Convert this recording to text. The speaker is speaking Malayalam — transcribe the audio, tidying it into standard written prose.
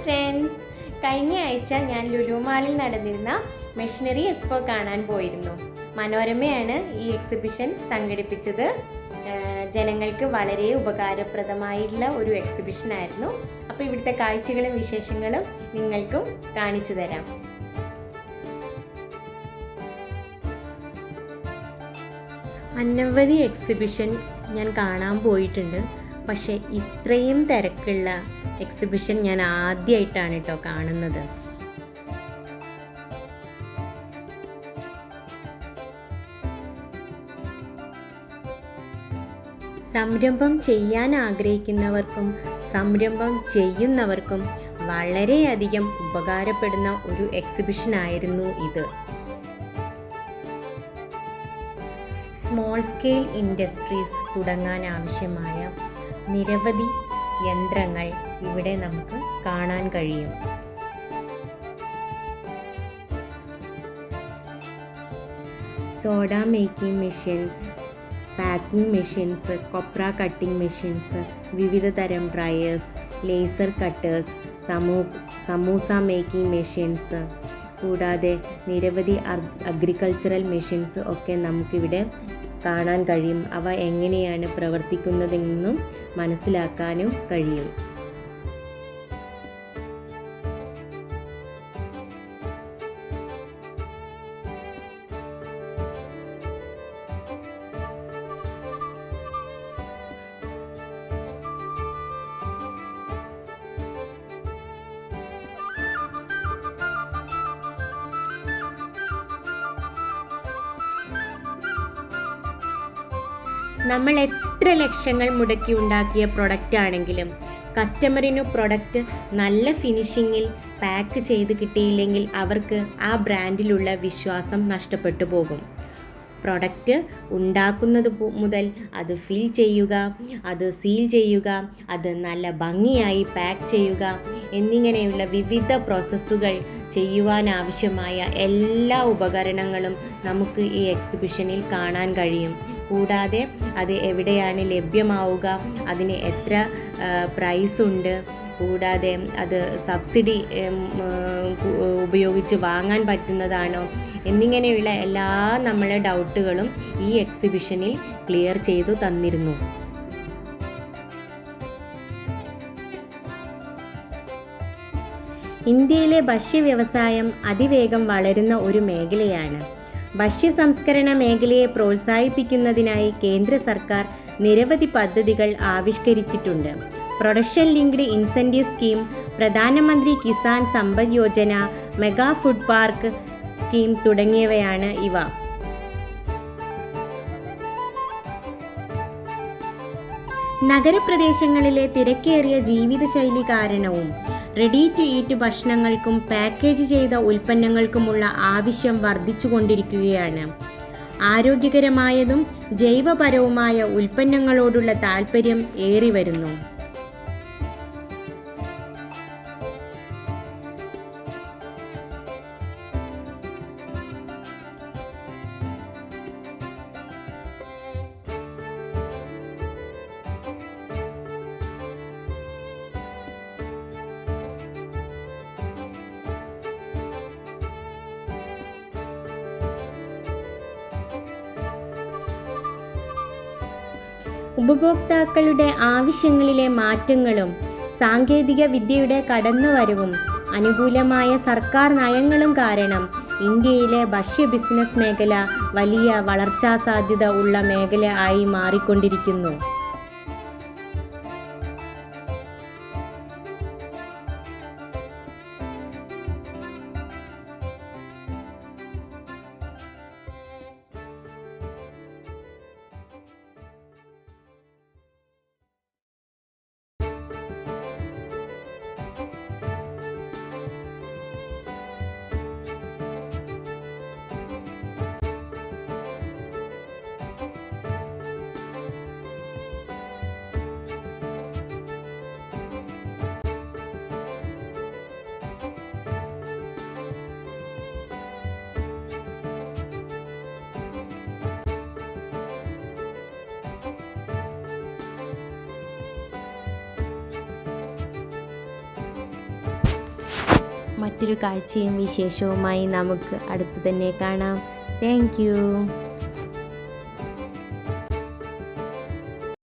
ഫ്രണ്ട്സ്, കഴിഞ്ഞ ആഴ്ച ഞാൻ ലുലു മാളിൽ നടന്നിരുന്ന മെഷീനറി എക്സ്പോ കാണാൻ പോയിരുന്നു. മനോരമയാണ് ഈ എക്സിബിഷൻ സംഘടിപ്പിച്ചത്. ജനങ്ങൾക്ക് വളരെ ഉപകാരപ്രദമായിട്ടുള്ള ഒരു എക്സിബിഷൻ ആയിരുന്നു. അപ്പോൾ ഇവിടുത്തെ കാഴ്ചകളും വിശേഷങ്ങളും നിങ്ങൾക്കും കാണിച്ചു തരാം. അനവധി എക്സിബിഷൻ ഞാൻ കാണാൻ പോയിട്ടുണ്ട്. പക്ഷേ ഇത്രയും തിരക്കുള്ള എക്സിബിഷൻ ഞാൻ ആദ്യമായിട്ടാണ് കേട്ടോ കാണുന്നത്. സംരംഭം ചെയ്യാൻ ആഗ്രഹിക്കുന്നവർക്കും സംരംഭം ചെയ്യുന്നവർക്കും വളരെയധികം ഉപകാരപ്പെടുന്ന ഒരു എക്സിബിഷൻ ആയിരുന്നു ഇത്. സ്മോൾ സ്കെയിൽ ഇൻഡസ്ട്രീസ് തുടങ്ങാൻ ആവശ്യമായ നിരവധി യന്ത്രങ്ങൾ ഇവിടെ നമുക്ക് കാണാൻ കഴിയും. Soda making machine, packing machines, കൊപ്ര കട്ടിംഗ് മെഷീൻസ്, വിവിധ തരം dryers, laser cutters, samosa making machines, കൂടാതെ നിരവധി അഗ്രികൾച്ചറൽ മെഷീൻസ് ഒക്കെ നമുക്കിവിടെ കാണാൻ കഴിയും. അവ എങ്ങനെയാണ് പ്രവർത്തിക്കുന്നതെന്നും മനസ്സിലാക്കാനും കഴിയും. നമ്മൾ എത്ര ലക്ഷങ്ങൾ മുടക്കി ഉണ്ടാക്കിയ പ്രൊഡക്റ്റ് ആണെങ്കിലും കസ്റ്റമറിന് പ്രൊഡക്റ്റ് നല്ല ഫിനിഷിങ്ങിൽ പാക്ക് ചെയ്ത് കിട്ടിയില്ലെങ്കിൽ അവർക്ക് ആ ബ്രാൻഡിലുള്ള വിശ്വാസം നഷ്ടപ്പെട്ടു പോകും. പ്രൊഡക്റ്റ് ഉണ്ടാക്കുന്നത് മുതൽ അത് ഫിൽ ചെയ്യുക, അത് സീൽ ചെയ്യുക, അത് നല്ല ഭംഗിയായി പാക്ക് ചെയ്യുക എന്നിങ്ങനെയുള്ള വിവിധ പ്രോസസ്സുകൾ ചെയ്യുവാനാവശ്യമായ എല്ലാ ഉപകരണങ്ങളും നമുക്ക് ഈ എക്സിബിഷനിൽ കാണാൻ കഴിയും. കൂടാതെ അത് എവിടെയാണ് ലഭ്യമാവുക, അതിന് എത്ര പ്രൈസ് ഉണ്ട്, കൂടാതെ അത് സബ്സിഡി ഉപയോഗിച്ച് വാങ്ങാൻ പറ്റുന്നതാണോ എന്നിങ്ങനെയുള്ള എല്ലാ നമ്മളെ ഡൗട്ടുകളും ഈ എക്സിബിഷനിൽ ക്ലിയർ ചെയ്തു തന്നിരുന്നു. ഇന്ത്യയിലെ ഭക്ഷ്യവ്യവസായം അതിവേഗം വളരുന്ന ഒരു മേഖലയാണ്. ഭക്ഷ്യ സംസ്കരണ മേഖലയെ പ്രോത്സാഹിപ്പിക്കുന്നതിനായി കേന്ദ്ര സർക്കാർ നിരവധി പദ്ധതികൾ ആവിഷ്കരിച്ചിട്ടുണ്ട്. പ്രൊഡക്ഷൻ ലിങ്ക്ഡ് ഇൻസെൻറ്റീവ് സ്കീം, പ്രധാനമന്ത്രി കിസാൻ സമ്പദ് Yojana, mega food park scheme തുടങ്ങിയവയാണ് ഇവ. നഗരപ്രദേശങ്ങളിലെ തിരക്കേറിയ ജീവിതശൈലി കാരണവും റെഡി ടു ഈറ്റ് ഭക്ഷണങ്ങൾക്കും പാക്കേജ് ചെയ്ത ഉൽപ്പന്നങ്ങൾക്കുമുള്ള ആവശ്യം വർദ്ധിച്ചുകൊണ്ടിരിക്കുകയാണ്. ആരോഗ്യകരമായതും ജൈവപരവുമായ ഉൽപ്പന്നങ്ങളോടുള്ള താൽപ്പര്യം ഏറി വരുന്നു. ഉപഭോക്താക്കളുടെ ആവശ്യങ്ങളിലെ മാറ്റങ്ങളും സാങ്കേതിക വിദ്യയുടെ കടന്നുവരവും അനുകൂലമായ സർക്കാർ നയങ്ങളും കാരണം ഇന്ത്യയിലെ ഭക്ഷ്യ ബിസിനസ് മേഖല വലിയ വളർച്ചാ സാധ്യത ഉള്ള മേഖല ആയി മാറിക്കൊണ്ടിരിക്കുന്നു. മറ്റൊരു കാഴ്ചയും വിശേഷവുമായി നമുക്ക് അടുത്തു തന്നെ കാണാം. താങ്ക്